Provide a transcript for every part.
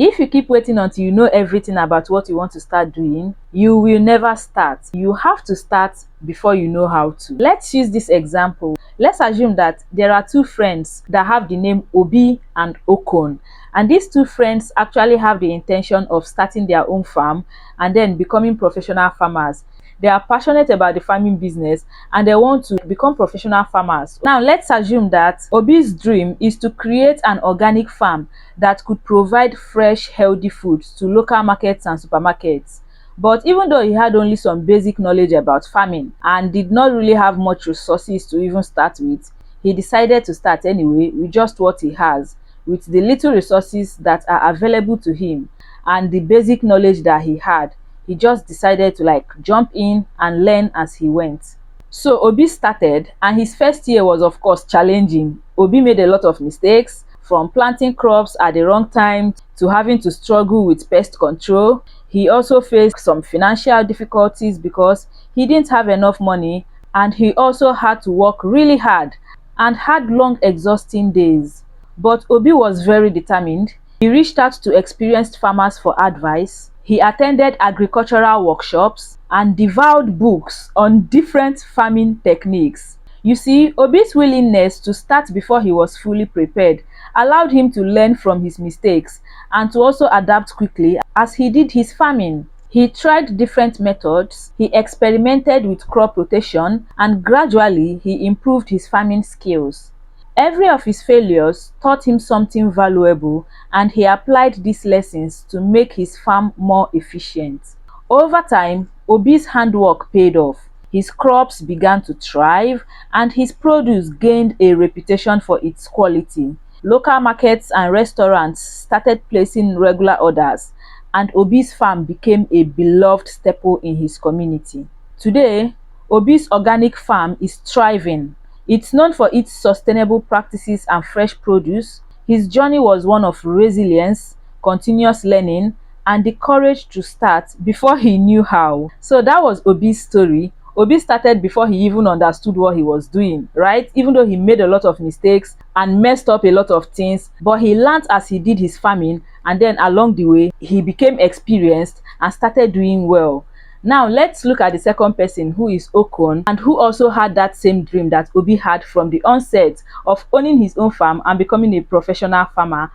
If you keep waiting until you know everything about what you want to start doing, you will never start. You have to start before you know how to. Let's use this example. Let's assume that there are two friends that have the name Obi and Okon. And these two friends actually have the intention of starting their own farm and then becoming professional farmers. They are passionate about the farming business and they want to become professional farmers. Now, let's assume that Obi's dream is to create an organic farm that could provide fresh, healthy foods to local markets and supermarkets. But even though he had only some basic knowledge about farming and did not really have much resources to even start with, he decided to start anyway with just what he has, with the little resources that are available to him and the basic knowledge that he had. He just decided to jump in and learn as he went. So Obi started, and his first year was of course challenging. Obi made a lot of mistakes, from planting crops at the wrong time to having to struggle with pest control. He also faced some financial difficulties because he didn't have enough money, and he also had to work really hard and had long exhausting days. But Obi was very determined. He reached out to experienced farmers for advice. He attended agricultural workshops and devoured books on different farming techniques. You see, Obi's willingness to start before he was fully prepared allowed him to learn from his mistakes and to also adapt quickly as he did his farming. He tried different methods, he experimented with crop rotation, and gradually he improved his farming skills. Every of his failures taught him something valuable, and he applied these lessons to make his farm more efficient. Over time, Obi's handwork paid off. His crops began to thrive, and his produce gained a reputation for its quality. Local markets and restaurants started placing regular orders, and Obi's farm became a beloved staple in his community. Today, Obi's organic farm is thriving. It's known for its sustainable practices and fresh produce. His journey was one of resilience, continuous learning, and the courage to start before he knew how. So that was Obi's story. Obi started before he even understood what he was doing, right? Even though he made a lot of mistakes and messed up a lot of things, but he learned as he did his farming, and then along the way, he became experienced and started doing well. Now let's look at the second person, who is Okon, and who also had that same dream that Obi had from the onset of owning his own farm and becoming a professional farmer.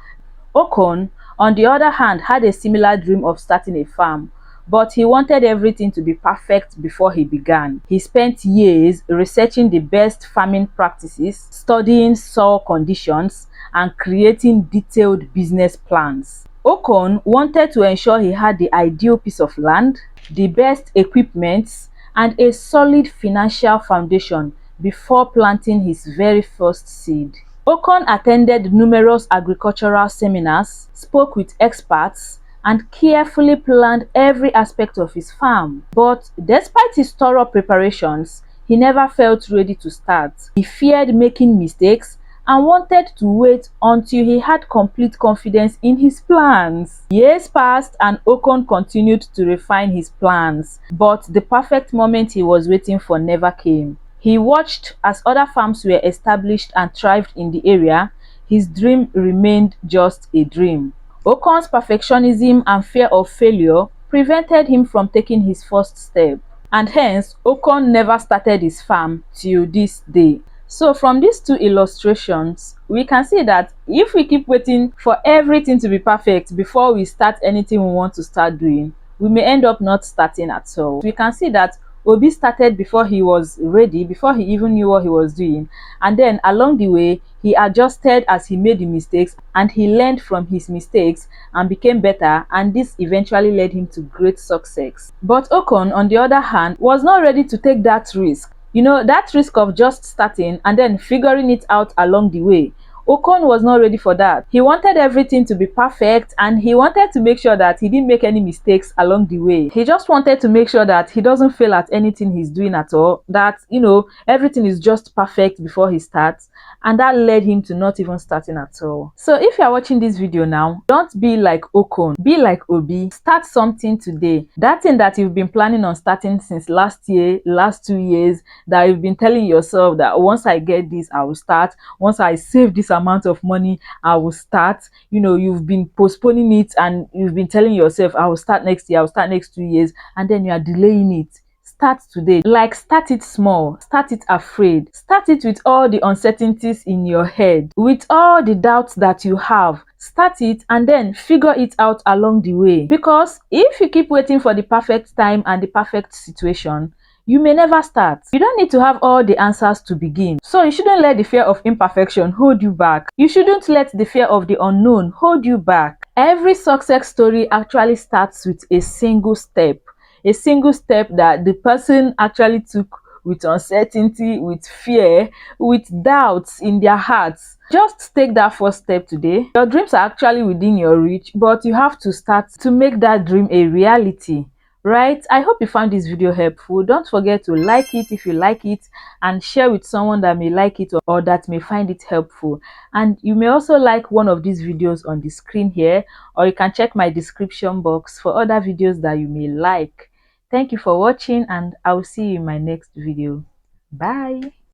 Okon, on the other hand, had a similar dream of starting a farm, but he wanted everything to be perfect before he began. He spent years researching the best farming practices, studying soil conditions, and creating detailed business plans. Okon wanted to ensure he had the ideal piece of land, the best equipment, and a solid financial foundation before planting his very first seed. Okon attended numerous agricultural seminars, spoke with experts, and carefully planned every aspect of his farm. But despite his thorough preparations, he never felt ready to start. He feared making mistakes and wanted to wait until he had complete confidence in his plans. Years passed and Okon continued to refine his plans, but the perfect moment he was waiting for never came. He watched as other farms were established and thrived in the area. His dream remained just a dream. Okon's perfectionism and fear of failure prevented him from taking his first step, and hence Okon never started his farm till this day. So from these two illustrations, we can see that if we keep waiting for everything to be perfect before we start anything we want to start doing, we may end up not starting at all. We can see that Obi started before he was ready, before he even knew what he was doing, and then along the way he adjusted as he made the mistakes, and he learned from his mistakes and became better, and this eventually led him to great success. But Okon, on the other hand, was not ready to take that risk. You know, that risk of just starting and then figuring it out along the way. Okon was not ready for that. He wanted everything to be perfect, and he wanted to make sure that he didn't make any mistakes along the way. He just wanted to make sure that he doesn't fail at anything he's doing at all, that, everything is just perfect before he starts, and that led him to not even starting at all. So if you are watching this video now, don't be like Okon, be like Obi. Start something today. That thing that you've been planning on starting since last year, last 2 years, that you've been telling yourself that once I get this, I will start. Once I save this amount of money, I will start. You know, you've been postponing it and you've been telling yourself, I will start next year, I'll start next 2 years, and then you are delaying it. Start today. Like, start it small, start it afraid, start it with all the uncertainties in your head, with all the doubts that you have. Start it and then figure it out along the way, because if you keep waiting for the perfect time and the perfect situation, you may never start. You don't need to have all the answers to begin. So you shouldn't let the fear of imperfection hold you back. You shouldn't let the fear of the unknown hold you back. Every success story actually starts with a single step. A single step that the person actually took with uncertainty, with fear, with doubts in their hearts. Just take that first step today. Your dreams are actually within your reach, but you have to start to make that dream a reality. Right? I hope you found this video helpful. Don't forget to like it if you like it, and share with someone that may like it or that may find it helpful. And you may also like one of these videos on the screen here, or you can check my description box for other videos that you may like. Thank you for watching, and I will see you in my next video. Bye.